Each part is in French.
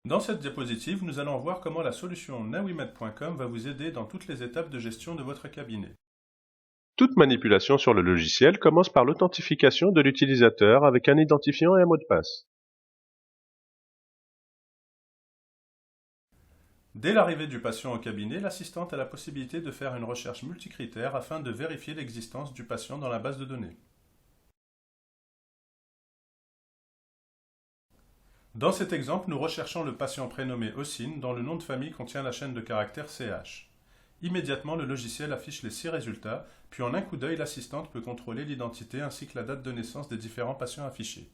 Dans cette diapositive, nous allons voir comment la solution nawimed.com va vous aider dans toutes les étapes de gestion de votre cabinet. Toute manipulation sur le logiciel commence par l'authentification de l'utilisateur avec un identifiant et un mot de passe. Dès l'arrivée du patient au cabinet, l'assistante a la possibilité de faire une recherche multicritère afin de vérifier l'existence du patient dans la base de données. Dans cet exemple, nous recherchons le patient prénommé Ossine dont le nom de famille contient la chaîne de caractères CH. Immédiatement, le logiciel affiche les 6 résultats, puis en un coup d'œil, l'assistante peut contrôler l'identité ainsi que la date de naissance des différents patients affichés.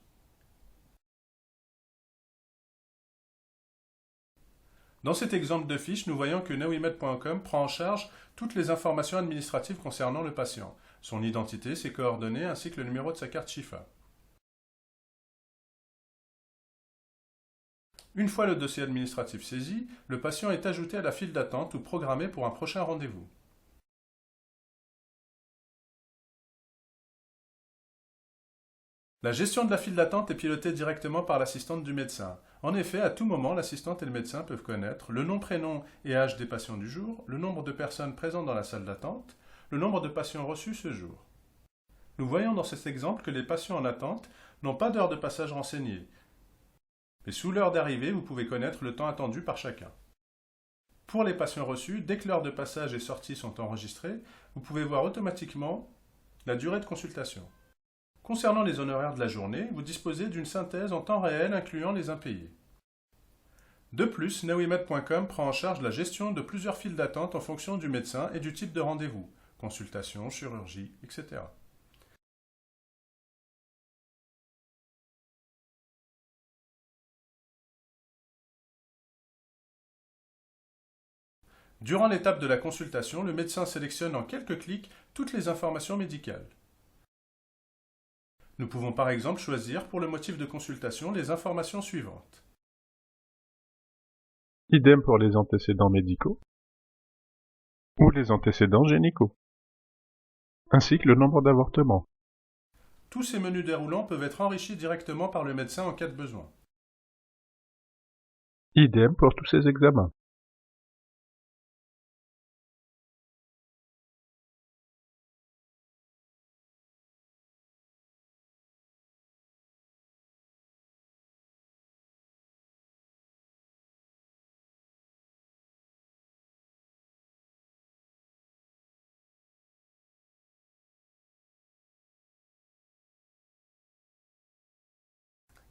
Dans cet exemple de fiche, nous voyons que nawimed.com prend en charge toutes les informations administratives concernant le patient, son identité, ses coordonnées ainsi que le numéro de sa carte Chifa. Une fois le dossier administratif saisi, le patient est ajouté à la file d'attente ou programmé pour un prochain rendez-vous. La gestion de la file d'attente est pilotée directement par l'assistante du médecin. En effet, à tout moment, l'assistante et le médecin peuvent connaître le nom, prénom et âge des patients du jour, le nombre de personnes présentes dans la salle d'attente, le nombre de patients reçus ce jour. Nous voyons dans cet exemple que les patients en attente n'ont pas d'heure de passage renseignée. Mais sous l'heure d'arrivée, vous pouvez connaître le temps attendu par chacun. Pour les patients reçus, dès que l'heure de passage et sortie sont enregistrées, vous pouvez voir automatiquement la durée de consultation. Concernant les honoraires de la journée, vous disposez d'une synthèse en temps réel incluant les impayés. De plus, nawimed.com prend en charge la gestion de plusieurs files d'attente en fonction du médecin et du type de rendez-vous, consultation, chirurgie, etc. Durant l'étape de la consultation, le médecin sélectionne en quelques clics toutes les informations médicales. Nous pouvons par exemple choisir pour le motif de consultation les informations suivantes. Idem pour les antécédents médicaux ou les antécédents génicaux, ainsi que le nombre d'avortements. Tous ces menus déroulants peuvent être enrichis directement par le médecin en cas de besoin. Idem pour tous ces examens.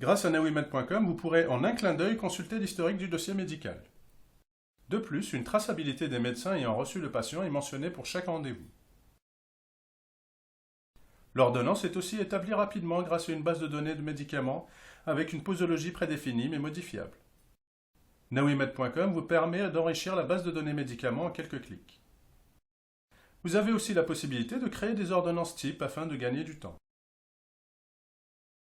Grâce à nawimed.com, vous pourrez en un clin d'œil consulter l'historique du dossier médical. De plus, une traçabilité des médecins ayant reçu le patient est mentionnée pour chaque rendez-vous. L'ordonnance est aussi établie rapidement grâce à une base de données de médicaments avec une posologie prédéfinie mais modifiable. nawimed.com vous permet d'enrichir la base de données médicaments en quelques clics. Vous avez aussi la possibilité de créer des ordonnances types afin de gagner du temps.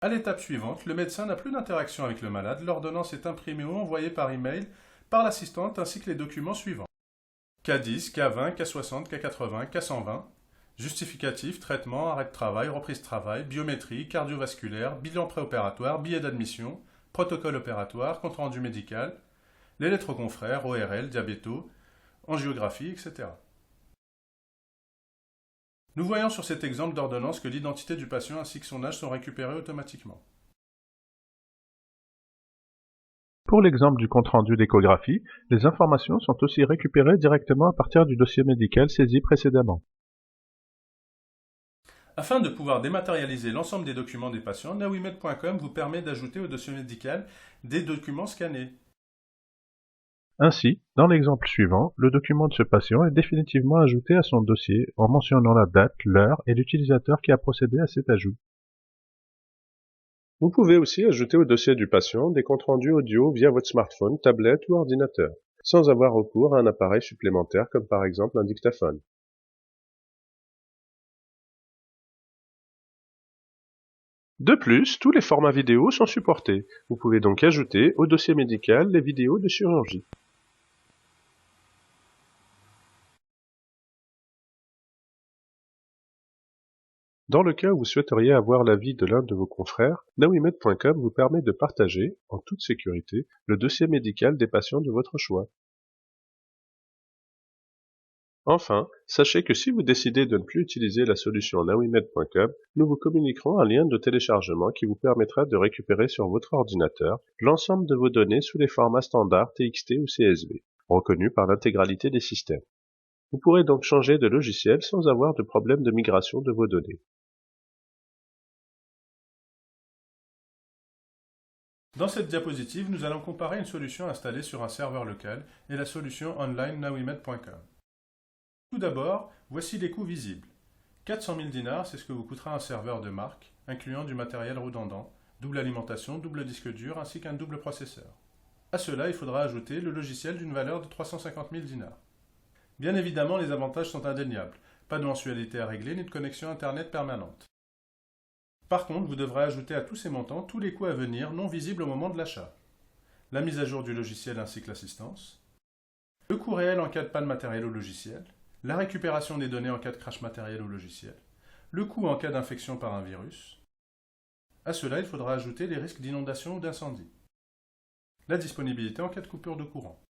À l'étape suivante, le médecin n'a plus d'interaction avec le malade, l'ordonnance est imprimée ou envoyée par email par l'assistante ainsi que les documents suivants. K10, K20, K60, K80, K120, justificatif, traitement, arrêt de travail, reprise de travail, biométrie, cardiovasculaire, bilan préopératoire, billet d'admission, protocole opératoire, compte-rendu médical, les lettres aux confrères, ORL, diabéto, angiographie, etc. Nous voyons sur cet exemple d'ordonnance que l'identité du patient ainsi que son âge sont récupérés automatiquement. Pour l'exemple du compte-rendu d'échographie, les informations sont aussi récupérées directement à partir du dossier médical saisi précédemment. Afin de pouvoir dématérialiser l'ensemble des documents des patients, nawimed.com vous permet d'ajouter au dossier médical des documents scannés. Ainsi, dans l'exemple suivant, le document de ce patient est définitivement ajouté à son dossier en mentionnant la date, l'heure et l'utilisateur qui a procédé à cet ajout. Vous pouvez aussi ajouter au dossier du patient des comptes rendus audio via votre smartphone, tablette ou ordinateur, sans avoir recours à un appareil supplémentaire comme par exemple un dictaphone. De plus, tous les formats vidéo sont supportés. Vous pouvez donc ajouter au dossier médical les vidéos de chirurgie. Dans le cas où vous souhaiteriez avoir l'avis de l'un de vos confrères, nawimed.com vous permet de partager, en toute sécurité, le dossier médical des patients de votre choix. Enfin, sachez que si vous décidez de ne plus utiliser la solution nawimed.com, nous vous communiquerons un lien de téléchargement qui vous permettra de récupérer sur votre ordinateur l'ensemble de vos données sous les formats standards TXT ou CSV, reconnus par l'intégralité des systèmes. Vous pourrez donc changer de logiciel sans avoir de problème de migration de vos données. Dans cette diapositive, nous allons comparer une solution installée sur un serveur local et la solution online nawimed.com. Tout d'abord, voici les coûts visibles. 400 000 dinars, c'est ce que vous coûtera un serveur de marque, incluant du matériel redondant, double alimentation, double disque dur ainsi qu'un double processeur. À cela, il faudra ajouter le logiciel d'une valeur de 350 000 dinars. Bien évidemment, les avantages sont indéniables. Pas de mensualité à régler ni de connexion Internet permanente. Par contre, vous devrez ajouter à tous ces montants tous les coûts à venir non visibles au moment de l'achat. La mise à jour du logiciel ainsi que l'assistance, le coût réel en cas de panne matérielle ou logiciel, la récupération des données en cas de crash matériel ou logiciel, le coût en cas d'infection par un virus. À cela, il faudra ajouter les risques d'inondation ou d'incendie, la disponibilité en cas de coupure de courant.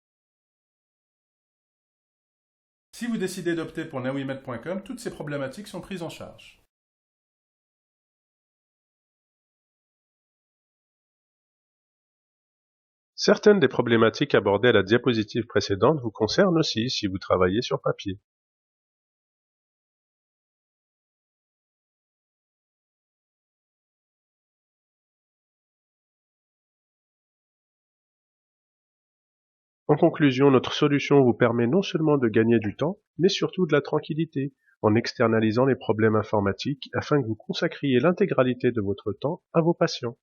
Si vous décidez d'opter pour nawimed.com, toutes ces problématiques sont prises en charge. Certaines des problématiques abordées à la diapositive précédente vous concernent aussi si vous travaillez sur papier. En conclusion, notre solution vous permet non seulement de gagner du temps, mais surtout de la tranquillité, en externalisant les problèmes informatiques afin que vous consacriez l'intégralité de votre temps à vos patients.